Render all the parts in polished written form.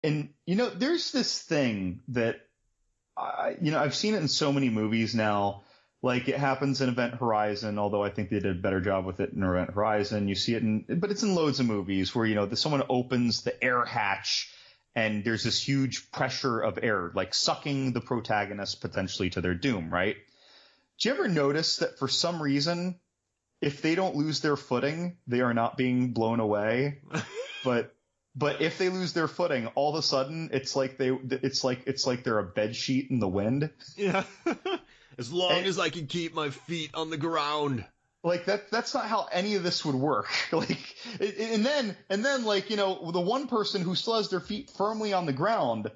And, there's this thing that, I've seen it in so many movies now. Like, it happens in Event Horizon, although I think they did a better job with it in Event Horizon. You see it but it's in loads of movies where, someone opens the air hatch and there's this huge pressure of air, like sucking the protagonist potentially to their doom, right? Do you ever notice that for some reason, if they don't lose their footing, they are not being blown away? But if they lose their footing, all of a sudden it's like they're a bed sheet in the wind. Yeah. As long as I can keep my feet on the ground. Like that's not how any of this would work. Like, and then the one person who still has their feet firmly on the ground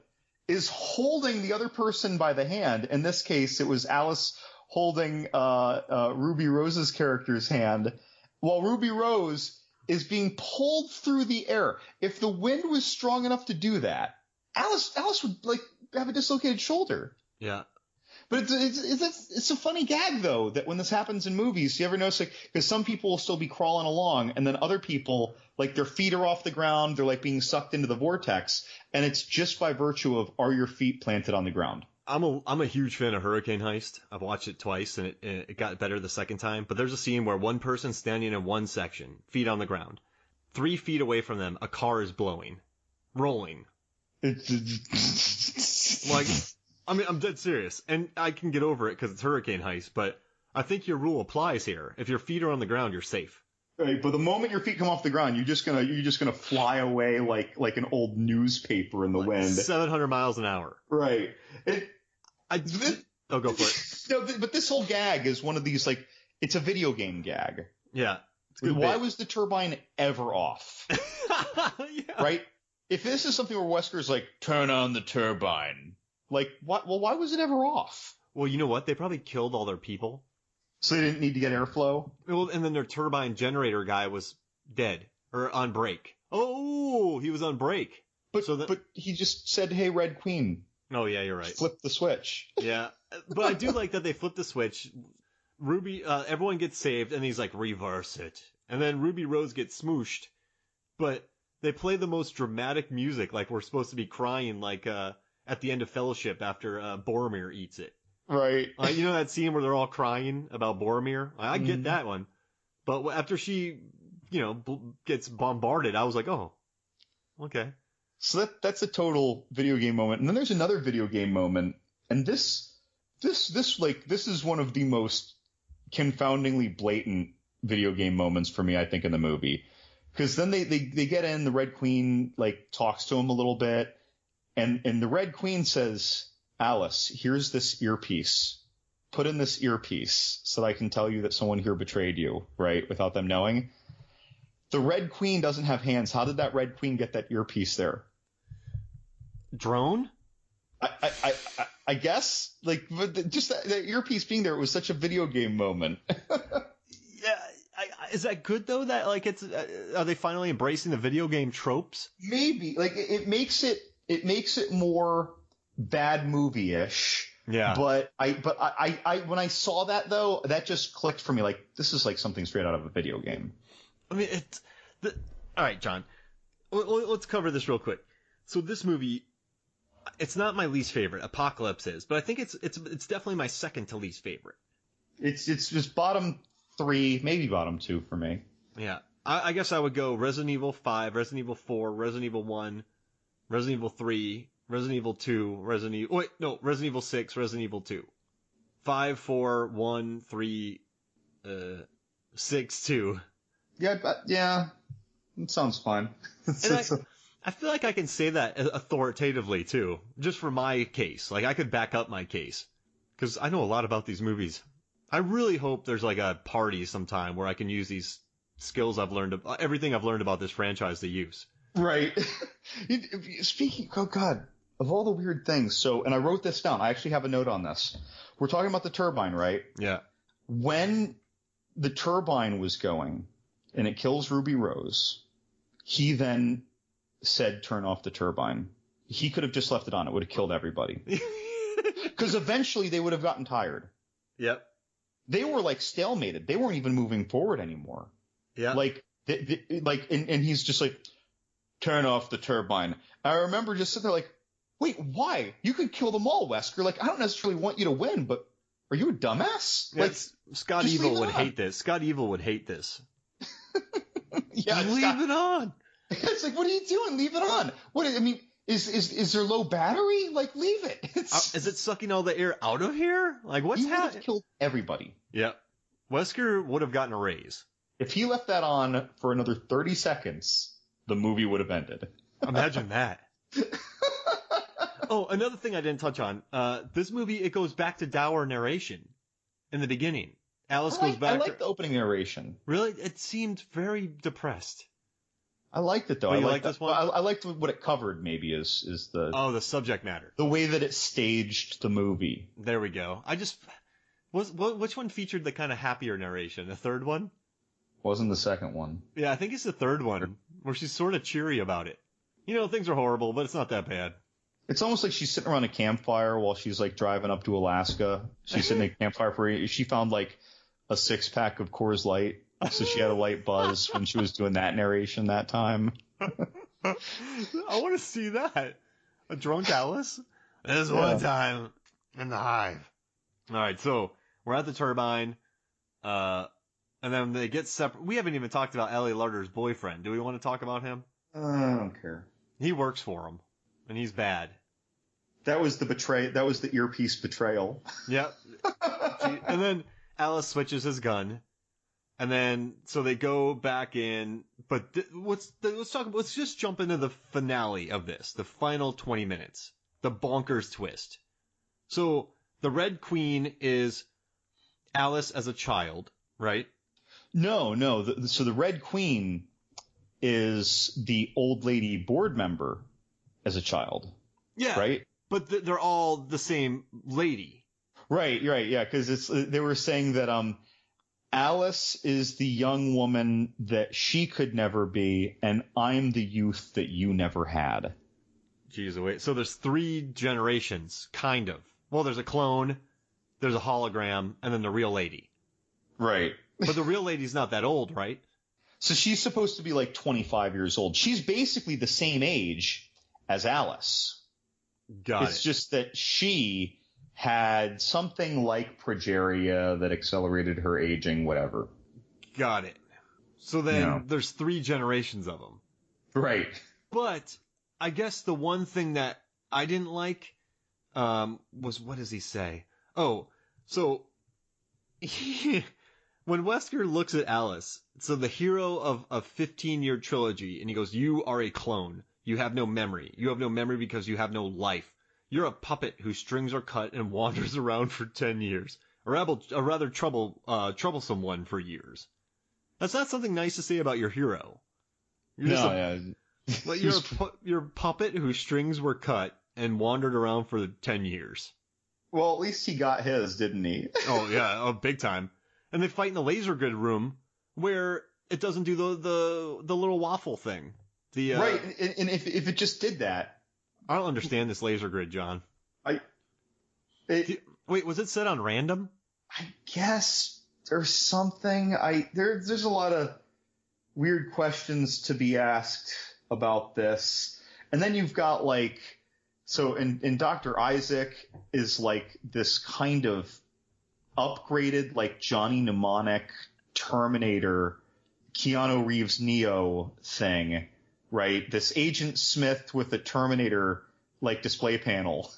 is holding the other person by the hand. In this case, it was Alice holding Ruby Rose's character's hand, while Ruby Rose is being pulled through the air. If the wind was strong enough to do that, Alice would have a dislocated shoulder. Yeah. But it's a funny gag, though, that when this happens in movies, you ever notice, because some people will still be crawling along, and then other people, their feet are off the ground, they're being sucked into the vortex, and it's just by virtue of, are your feet planted on the ground? I'm a huge fan of Hurricane Heist. I've watched it twice, and it got better the second time. But there's a scene where one person's standing in one section, feet on the ground. 3 feet away from them, a car is rolling. I'm dead serious, and I can get over it because it's Hurricane Heist, but I think your rule applies here. If your feet are on the ground, you're safe. Right, but the moment your feet come off the ground, you're just gonna fly away like an old newspaper in the wind. 700 miles an hour. Right. Go for it. No, but this whole gag is one of these, it's a video game gag. Yeah. Why was the turbine ever off? Yeah. Right? If this is something where Wesker's turn on the turbine, what? Well, why was it ever off? Well, you know what? They probably killed all their people. So they didn't need to get airflow? Well, and then their turbine generator guy was dead or on break. Oh, he was on break. But he just said, "Hey, Red Queen." Oh yeah, you're right. Flip the switch. Yeah, but I do like that they flipped the switch. Ruby, everyone gets saved, and he's like, reverse it. And then Ruby Rose gets smooshed, but they play the most dramatic music, like we're supposed to be crying, at the end of Fellowship after Boromir eats it. Right. You know that scene where they're all crying about Boromir? I get that one. But after she, gets bombarded, I was like, oh, okay. So that's a total video game moment. And then there's another video game moment. And this is one of the most confoundingly blatant video game moments for me, I think, in the movie. Because then they get in, the Red Queen, talks to him a little bit. And the Red Queen says, "Alice, here's this earpiece. Put in this earpiece so that I can tell you that someone here betrayed you," right? Without them knowing. The Red Queen doesn't have hands. How did that Red Queen get that earpiece there? Drone? I guess. But just that earpiece being there was such a video game moment. Yeah. Is that good though? That it's are they finally embracing the video game tropes? Maybe. It makes it more bad movie-ish. Yeah. But I when I saw that though, that just clicked for me. This is something straight out of a video game. I mean, all right, John. Let's cover this real quick. So this movie, it's not my least favorite. Apocalypse is, but I think it's definitely my second to least favorite. It's just bottom 3, maybe bottom 2 for me. Yeah. I guess I would go Resident Evil 5, Resident Evil 4, Resident Evil 1, Resident Evil 3, Resident Evil 2, Resident Evil 6, Resident Evil 2. 5, 4, 1, 3, 6, 2. Yeah, it sounds fine. I feel like I can say that authoritatively, too, just for my case. I could back up my case, because I know a lot about these movies. I really hope there's a party sometime where I can use these skills I've learned, everything I've learned about this franchise to use. Right. Speaking, oh God, of all the weird things. And I wrote this down. I actually have a note on this. We're talking about the turbine, right? Yeah. When the turbine was going and it kills Ruby Rose, he then said, "Turn off the turbine." He could have just left it on. It would have killed everybody. Because eventually they would have gotten tired. Yep. They were stalemated. They weren't even moving forward anymore. Yeah. And he's just turn off the turbine. I remember just sitting there like, wait, why? You could kill them all, Wesker. Like, I don't necessarily want you to win, but are you a dumbass? Yeah, like, Scott Evil would hate this. Scott Evil would hate this. Yeah, leave it on. It's like, what are you doing? Leave it on. What? I mean, is there low battery? Like, leave it. Is it sucking all the air out of here? Like, what's happening? He would have killed everybody. Yeah. Wesker would have gotten a raise. If he left that on for another 30 seconds, the movie would have ended. Imagine that. Oh, another thing I didn't touch on. This movie, it goes back to dour narration in the beginning. Alice goes back. I like the opening narration. Really? It seemed very depressed. I liked it, though. Oh, you like this one? I liked what it covered, maybe, is the... Oh, the subject matter. The way that it staged the movie. There we go. Which one featured the kind of happier narration? The third one? Wasn't the second one. Yeah, I think it's the third one, where she's sort of cheery about it. You know, things are horrible, but it's not that bad. It's almost like she's sitting around a campfire while she's, like, driving up to Alaska. She's sitting at a campfire she found, like, a 6-pack of Coors Light. So she had a light buzz when she was doing that narration that time. I want to see that. A drunk Alice? This one time in the hive. All right, so we're at the turbine, and then they get separate. We haven't even talked about Ellie Larder's boyfriend. Do we want to talk about him? I don't care. He works for him, and he's bad. That was the earpiece betrayal. Yep. And then Alice switches his gun. And then, so they go back in, but let's just jump into the finale of this, the final 20 minutes, the bonkers twist. So, the Red Queen is Alice as a child, right? No. So the Red Queen is the old lady board member as a child. Yeah. Right? But they're all the same lady. Right, yeah, because they were saying that, Alice is the young woman that she could never be, and I'm the youth that you never had. Jeez, wait. So there's 3 generations, kind of. Well, there's a clone, there's a hologram, and then the real lady. Right. But the real lady's not that old, right? So she's supposed to be like 25 years old. She's basically the same age as Alice. It's just that she had something like progeria that accelerated her aging, whatever. Got it. So then there's 3 generations of them. Right. But I guess the one thing that I didn't like was, what does he say? Oh, so when Wesker looks at Alice, so the hero of a 15-year trilogy, and he goes, you are a clone. You have no memory. You have no memory because you have no life. You're a puppet whose strings are cut and wanders around for 10 years. A rather troublesome one for years. That's not something nice to say about your hero. But you're a puppet whose strings were cut and wandered around for 10 years. Well, at least he got his, didn't he? Oh, yeah, big time. And they fight in the laser grid room where it doesn't do the little waffle thing. Right, and if it just did that. I don't understand this laser grid, John. Wait, was it set on random? I guess there's something. There's a lot of weird questions to be asked about this. And then you've got and Dr. Isaac is like this kind of upgraded, like Johnny Mnemonic Terminator, Keanu Reeves Neo thing. Right, this Agent Smith with a Terminator like display panel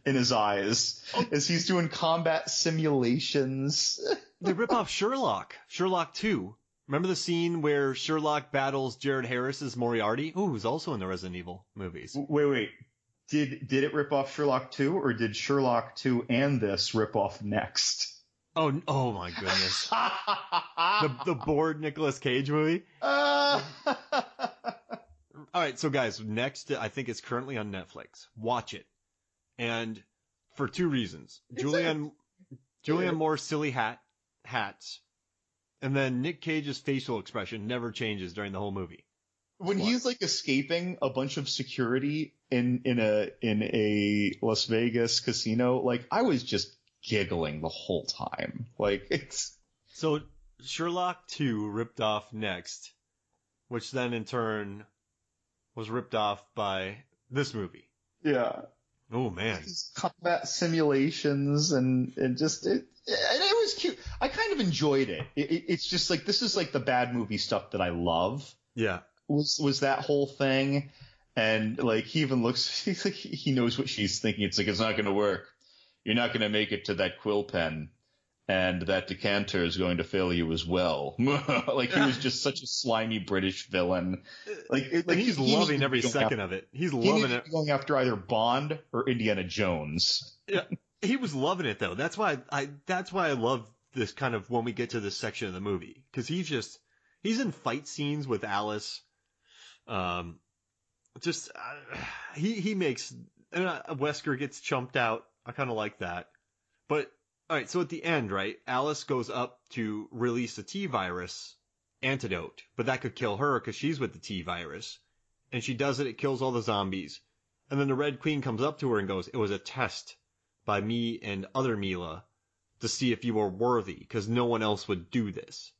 in his eyes as he's doing combat simulations. They rip off Sherlock 2. Remember the scene where Sherlock battles Jared Harris's Moriarty, who's also in the Resident Evil movies? Wait. Did it rip off Sherlock 2, or did Sherlock 2 and this rip off Next? Oh my goodness. the bored Nicolas Cage movie? All right, so guys, Next, I think it's currently on Netflix. Watch it. And for 2 reasons. Julianne Moore's silly hats, and then Nick Cage's facial expression never changes during the whole movie. When he's like escaping a bunch of security in a Las Vegas casino, like I was just giggling the whole time. Like it's so Sherlock 2 ripped off Next, which then in turn was ripped off by this movie. Yeah. Oh man. These combat simulations and it was cute. I kind of enjoyed it. It's just like, this is like the bad movie stuff that I love. Yeah. Was that whole thing. And like, he even looks, he's like, he knows what she's thinking. It's like, it's not going to work. You're not going to make it to that quill pen. And that decanter is going to fail you as well. Like, he was just such a slimy British villain. Like he's loving every second of it. He's loving it. Going after either Bond or Indiana Jones. Yeah, he was loving it though. That's why I love this kind of when we get to this section of the movie, because he's in fight scenes with Alice. He makes Wesker gets chumped out. I kind of like that, but. All right, so at the end, right, Alice goes up to release the T-virus antidote, but that could kill her because she's with the T-virus. And she does it, it kills all the zombies. And then the Red Queen comes up to her and goes, it was a test by me and other Milla to see if you were worthy, because no one else would do this.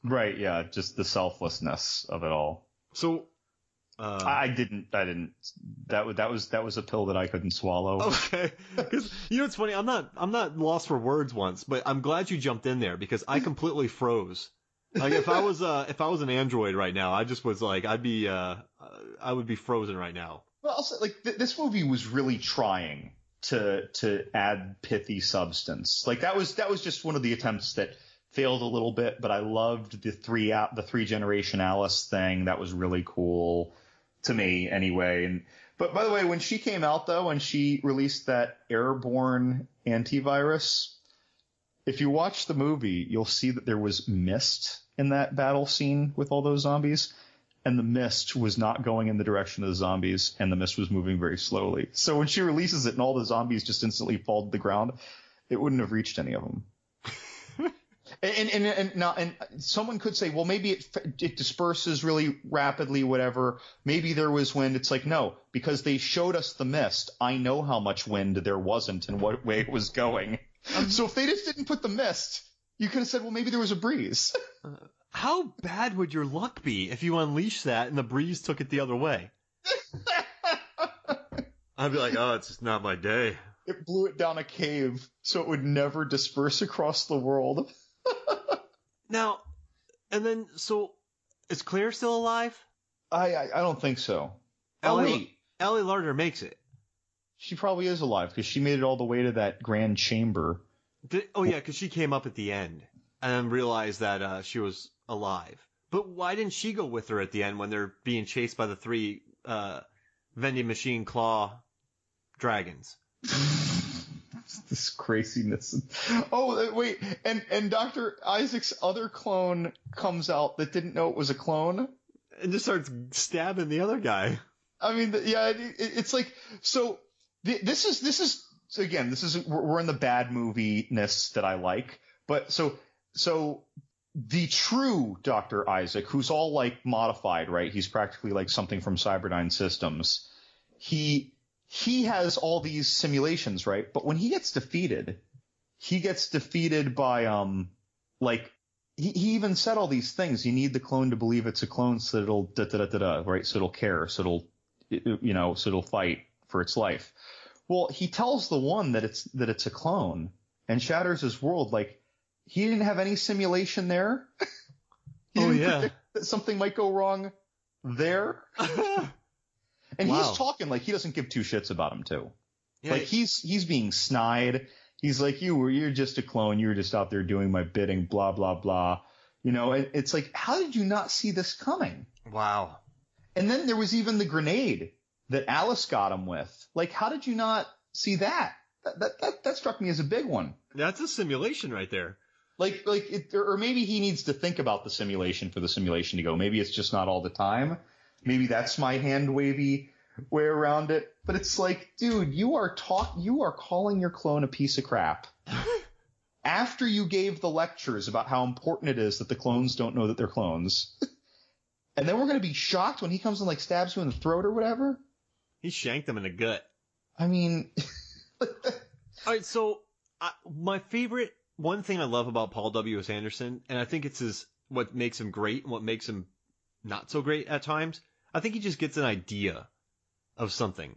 Right, yeah, just the selflessness of it all. So... I didn't. That was a pill that I couldn't swallow. Okay, because you know it's funny. I'm not lost for words once, but I'm glad you jumped in there because I completely froze. Like if I was an android right now, I just was like I would be frozen right now. Well, also like this movie was really trying to add pithy substance. Like that was just one of the attempts that failed a little bit, but I loved the three generation Alice thing. That was really cool. To me, anyway. But by the way, when she came out, though, and she released that airborne antivirus, if you watch the movie, you'll see that there was mist in that battle scene with all those zombies, and the mist was not going in the direction of the zombies, and the mist was moving very slowly. So when she releases it and all the zombies just instantly fall to the ground, it wouldn't have reached any of them. And someone could say, well, maybe it disperses really rapidly, whatever. Maybe there was wind. It's like, no, because they showed us the mist. I know how much wind there wasn't and what way it was going. So if they just didn't put the mist, you could have said, well, maybe there was a breeze. How bad would your luck be if you unleashed that and the breeze took it the other way? I'd be like, oh, it's just not my day. It blew it down a cave so it would never disperse across the world. Now, and then, so, is Claire still alive? I don't think so. Ellie Larder makes it. She probably is alive, because she made it all the way to that grand chamber. Because she came up at the end, and then realized that she was alive. But why didn't she go with her at the end when they're being chased by the three vending machine claw dragons? This craziness. Oh, wait. And Dr. Isaac's other clone comes out that didn't know it was a clone. And just starts stabbing the other guy. I mean, yeah, it's like, so this is again, we're in the bad movie-ness that I like. But so the true Dr. Isaac, who's all like modified, right? He's practically like something from Cyberdyne Systems. He has all these simulations, right? But when he gets defeated by, like, he even said all these things. You need the clone to believe it's a clone so that it'll da-da-da-da-da, right? So it'll care, so it'll fight for its life. Well, he tells the one that it's a clone and shatters his world. Like, he didn't have any simulation there. He didn't predict that something might go wrong there. And wow. He's talking like he doesn't give two shits about him too. Yeah, like he's being snide. He's like, you're just a clone. You were just out there doing my bidding, blah, blah, blah. You know, and it's like, how did you not see this coming? Wow. And then there was even the grenade that Alice got him with. Like, how did you not see that? That struck me as a big one. That's a simulation right there. Or maybe he needs to think about the simulation for the simulation to go. Maybe it's just not all the time. Maybe that's my hand wavy way around it. But it's like, dude, you are calling your clone a piece of crap. After you gave the lectures about how important it is that the clones don't know that they're clones. And then we're going to be shocked when he comes and like stabs you in the throat or whatever. He shanked him in the gut. I mean. All right. So my favorite, one thing I love about Paul W.S. Anderson, and I think it's what makes him great and what makes him not so great at times. I think he just gets an idea of something.